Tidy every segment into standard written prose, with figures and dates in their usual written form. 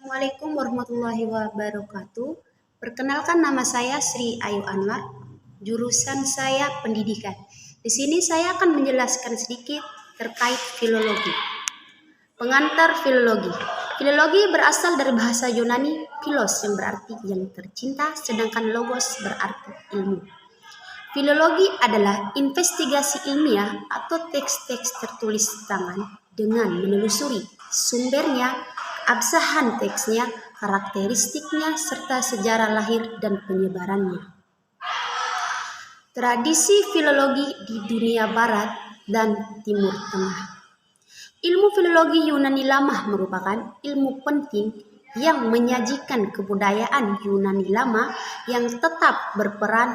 Assalamualaikum warahmatullahi wabarakatuh. Perkenalkan, nama saya Sri Ayu Anwar. Jurusan saya pendidikan. Di sini saya akan menjelaskan sedikit terkait filologi. Pengantar filologi. Filologi berasal dari bahasa Yunani philos yang berarti yang tercinta, sedangkan logos berarti ilmu. Filologi adalah investigasi ilmiah atau teks-teks tertulis tangan dengan menelusuri sumbernya, keabsahan teksnya, karakteristiknya, serta sejarah lahir dan penyebarannya. Tradisi filologi di dunia barat dan timur tengah. Ilmu filologi Yunani lama merupakan ilmu penting yang menyajikan kebudayaan Yunani lama yang tetap berperan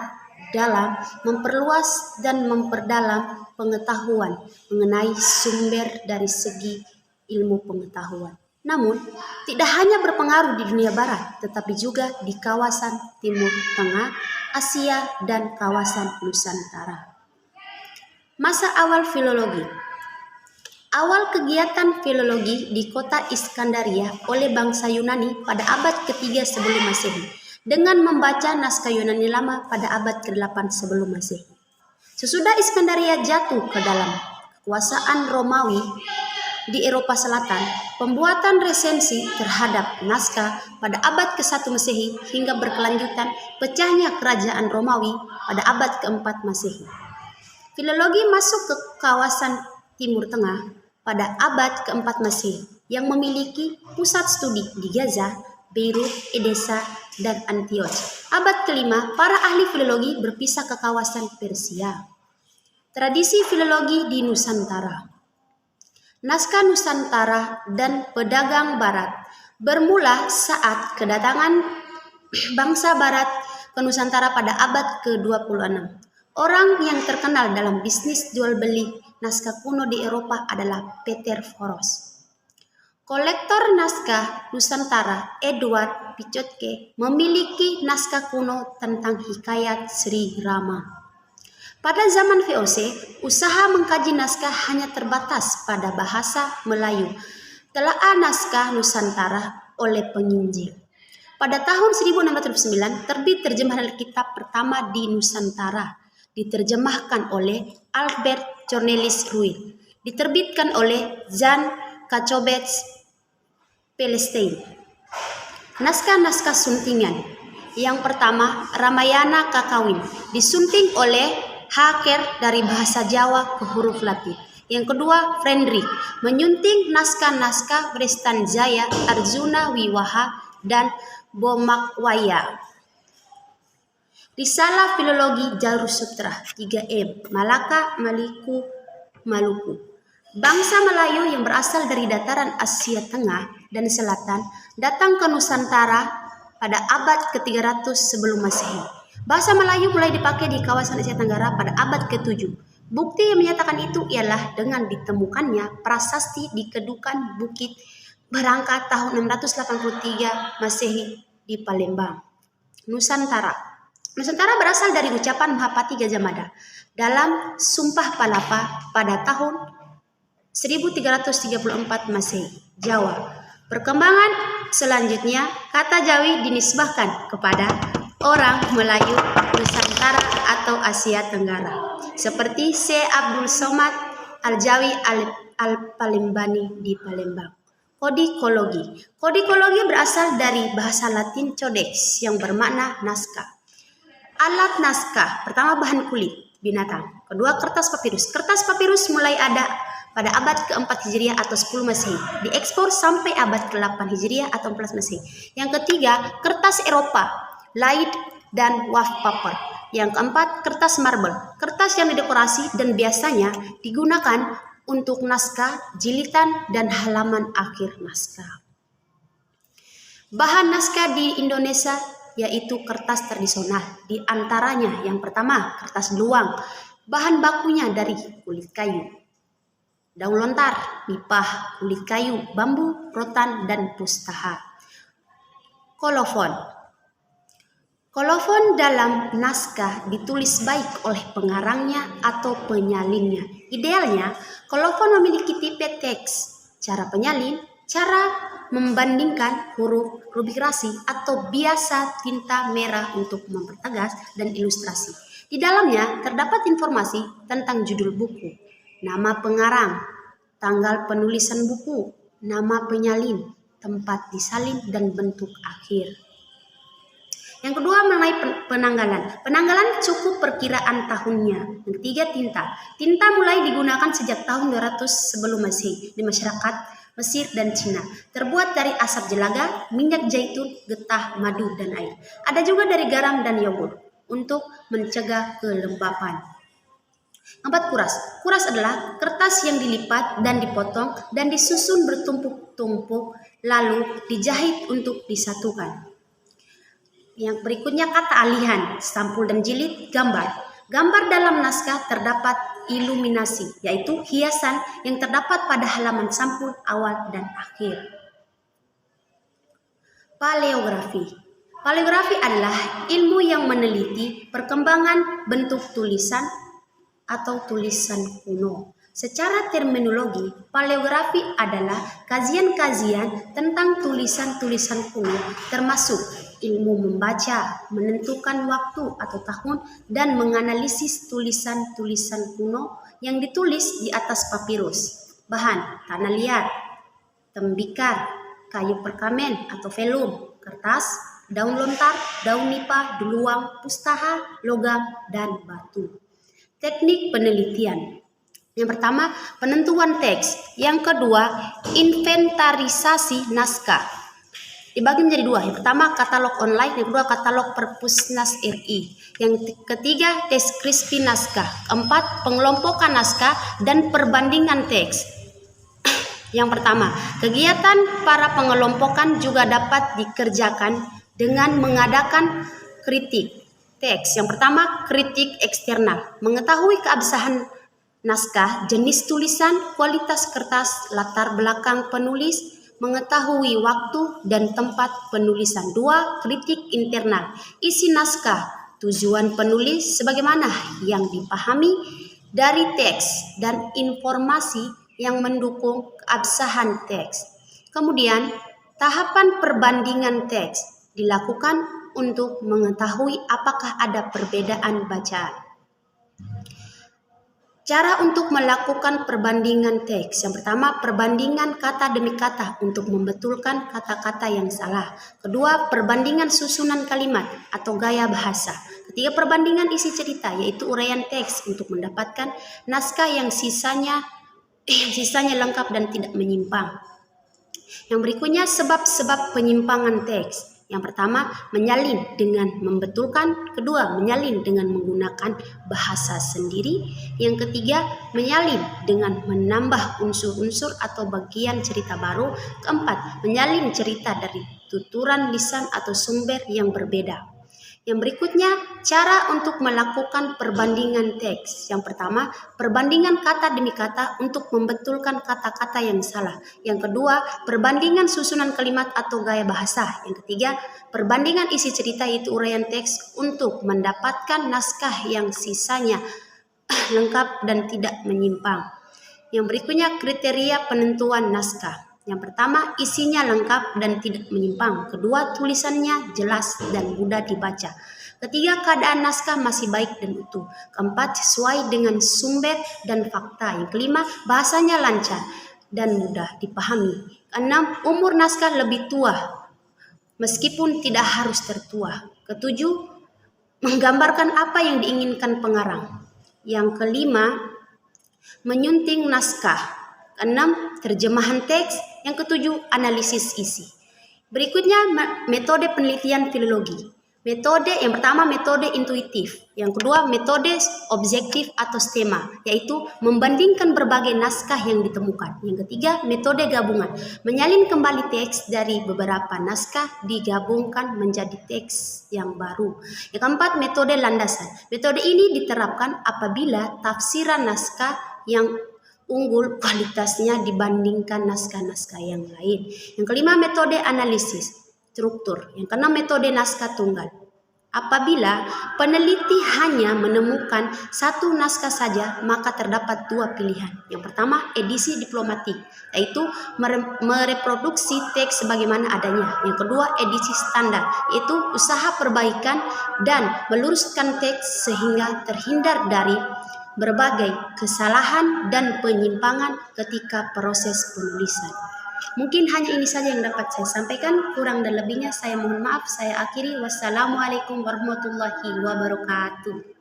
dalam memperluas dan memperdalam pengetahuan mengenai sumber dari segi ilmu pengetahuan. Namun, tidak hanya berpengaruh di dunia barat, tetapi juga di kawasan Timur Tengah, Asia, dan kawasan Nusantara. Masa awal filologi. Awal kegiatan filologi di kota Iskandaria oleh bangsa Yunani pada abad ke-3 sebelum Masehi, dengan membaca naskah Yunani lama pada abad ke-8 sebelum Masehi. Sesudah Iskandaria jatuh ke dalam kekuasaan Romawi di Eropa Selatan, pembuatan resensi terhadap naskah pada abad ke-1 Masehi hingga berkelanjutan pecahnya kerajaan Romawi pada abad ke-4 Masehi. Filologi masuk ke kawasan Timur Tengah pada abad ke-4 Masehi yang memiliki pusat studi di Gaza, Beirut, Edessa, dan Antioch. Abad ke-5, para ahli filologi berpisah ke kawasan Persia. Tradisi filologi di Nusantara. Naskah Nusantara dan pedagang Barat bermula saat kedatangan bangsa Barat ke Nusantara pada abad ke-26. Orang yang terkenal dalam bisnis jual beli naskah kuno di Eropa adalah Peter Foros. Kolektor naskah Nusantara Edward Picotke memiliki naskah kuno tentang hikayat Sri Rama. Pada zaman VOC, usaha mengkaji naskah hanya terbatas pada bahasa Melayu. Telaah naskah Nusantara oleh penginjil. Pada tahun 1609 terbit terjemahan Alkitab pertama di Nusantara, diterjemahkan oleh Albert Cornelis Ruil, diterbitkan oleh Jan Kacobets Palestine. Naskah-naskah suntingan. Yang pertama, Ramayana Kakawin, disunting oleh Haker dari bahasa Jawa ke huruf Latin. Yang kedua, Friedrich menyunting naskah-naskah Brestanjaya, Arjuna Wiwaha, dan Bomakwaya. Risalah Filologi Jalur Sutra 3M, Malaka, Maliku, Maluku. Bangsa Melayu yang berasal dari dataran Asia Tengah dan Selatan datang ke Nusantara pada abad ke-300 sebelum Masehi. Bahasa Melayu mulai dipakai di kawasan Asia Tenggara pada abad ke-7. Bukti yang menyatakan itu ialah dengan ditemukannya prasasti di Kedukan Bukit Barangka tahun 683 Masehi di Palembang. Nusantara. Nusantara berasal dari ucapan Mahapati Gajah Mada dalam Sumpah Palapa pada tahun 1334 Masehi, Jawa. Perkembangan selanjutnya, kata Jawi dinisbahkan kepada orang Melayu Nusantara atau Asia Tenggara, seperti C. Abdul Somad Al-Jawi Al-Palembani di Palembang. Kodikologi. Kodikologi berasal dari bahasa Latin codex yang bermakna naskah. Alat naskah, pertama bahan kulit binatang, kedua kertas papirus. Kertas papirus mulai ada pada abad ke-4 Hijriah atau 10 Masehi, diekspor sampai abad ke-8 Hijriah atau 14 Masehi. Yang ketiga, kertas Eropa, laid dan waf paper. Yang keempat, kertas marble, kertas yang didekorasi dan biasanya digunakan untuk naskah, jilitan, dan halaman akhir naskah. Bahan naskah di Indonesia yaitu kertas tradisional, di antaranya yang pertama, kertas beluang, bahan bakunya dari kulit kayu. Daun lontar, nipah, kulit kayu, bambu, rotan, dan pustaha. Kolofon. Kolofon dalam naskah ditulis baik oleh pengarangnya atau penyalinnya. Idealnya, kolofon memiliki tipe teks, cara penyalin, Cara membandingkan huruf rubrikasi atau biasa tinta merah untuk mempertegas dan ilustrasi. Di dalamnya terdapat informasi tentang judul buku, nama pengarang, tanggal penulisan buku, nama penyalin, tempat disalin, dan bentuk akhir. Yang kedua mengenai penanggalan. Penanggalan cukup perkiraan tahunnya. Yang ketiga tinta. Tinta mulai digunakan sejak tahun 200 sebelum Masehi di masyarakat Mesir dan Cina. Terbuat dari asap jelaga, minyak zaitun, getah, madu, dan air. Ada juga dari garam dan yogurt untuk mencegah kelembapan. 4. Kuras. Kuras adalah kertas yang dilipat dan dipotong dan disusun bertumpuk-tumpuk lalu dijahit untuk disatukan. Yang berikutnya kata alihan, sampul dan jilid, gambar. Gambar dalam naskah terdapat iluminasi, yaitu hiasan yang terdapat pada halaman sampul awal dan akhir. Paleografi. Paleografi adalah ilmu yang meneliti perkembangan bentuk tulisan atau tulisan kuno. Secara terminologi, paleografi adalah kajian-kajian tentang tulisan-tulisan kuno, termasuk ilmu membaca, menentukan waktu atau tahun, dan menganalisis tulisan-tulisan kuno yang ditulis di atas papirus. Bahan, tanah liat, tembikar, kayu perkamen atau velum, kertas, daun lontar, daun nipah, duluang, pustaha, logam, dan batu. Teknik penelitian. Yang pertama, penentuan teks. Yang kedua, inventarisasi naskah. Dibagi menjadi dua. Yang pertama, katalog online. Yang kedua, katalog Perpusnas RI. Yang ketiga, deskripsi naskah. Keempat, pengelompokan naskah dan perbandingan teks. Yang pertama, kegiatan para pengelompokan juga dapat dikerjakan dengan mengadakan kritik teks. Yang pertama, kritik eksternal. Mengetahui keabsahan naskah, jenis tulisan, kualitas kertas, latar belakang penulis, mengetahui waktu dan tempat penulisan. 2. Kritik internal. Isi naskah, tujuan penulis, sebagaimana yang dipahami dari teks, dan informasi yang mendukung keabsahan teks. Kemudian, tahapan perbandingan teks dilakukan untuk mengetahui apakah ada perbedaan bacaan. Cara untuk melakukan perbandingan teks. Yang pertama, perbandingan kata demi kata untuk membetulkan kata-kata yang salah. Kedua, perbandingan susunan kalimat atau gaya bahasa. Ketiga, perbandingan isi cerita, yaitu uraian teks untuk mendapatkan naskah yang sisanya lengkap dan tidak menyimpang. Yang berikutnya, sebab-sebab penyimpangan teks. Yang pertama, menyalin dengan membetulkan. Kedua, menyalin dengan menggunakan bahasa sendiri. Yang ketiga, menyalin dengan menambah unsur-unsur atau bagian cerita baru. Keempat, menyalin cerita dari tuturan lisan atau sumber yang berbeda. Yang berikutnya, cara untuk melakukan perbandingan teks. Yang pertama, perbandingan kata demi kata untuk membetulkan kata-kata yang salah. Yang kedua, perbandingan susunan kalimat atau gaya bahasa. Yang ketiga, perbandingan isi cerita yaitu uraian teks untuk mendapatkan naskah yang sisanya lengkap dan tidak menyimpang. Yang berikutnya, kriteria penentuan naskah. Yang pertama, isinya lengkap dan tidak menyimpang. Kedua, tulisannya jelas dan mudah dibaca. Ketiga, keadaan naskah masih baik dan utuh. Keempat, sesuai dengan sumber dan fakta. Yang kelima, bahasanya lancar dan mudah dipahami. Keenam, umur naskah lebih tua meskipun tidak harus tertua. Ketujuh, menggambarkan apa yang diinginkan pengarang. Yang kelima, menyunting naskah. Keenam, terjemahan teks. Yang ketujuh, analisis isi. Berikutnya, metode penelitian filologi. Metode yang pertama, metode intuitif. Yang kedua, metode objektif atau stema, yaitu membandingkan berbagai naskah yang ditemukan. Yang ketiga, metode gabungan. Menyalin kembali teks dari beberapa naskah digabungkan menjadi teks yang baru. Yang keempat, metode landasan. Metode ini diterapkan apabila tafsiran naskah yang unggul kualitasnya dibandingkan naskah-naskah yang lain. Yang kelima, metode analisis struktur. Yang keenam, metode naskah tunggal. Apabila peneliti hanya menemukan satu naskah saja, maka terdapat dua pilihan. Yang pertama, edisi diplomatik, yaitu mereproduksi teks sebagaimana adanya. Yang kedua, edisi standar, yaitu usaha perbaikan dan meluruskan teks sehingga terhindar dari berbagai kesalahan dan penyimpangan ketika proses penulisan. Mungkin hanya ini saja yang dapat saya sampaikan. Kurang dan lebihnya saya mohon maaf. Saya akhiri. Wassalamualaikum warahmatullahi wabarakatuh.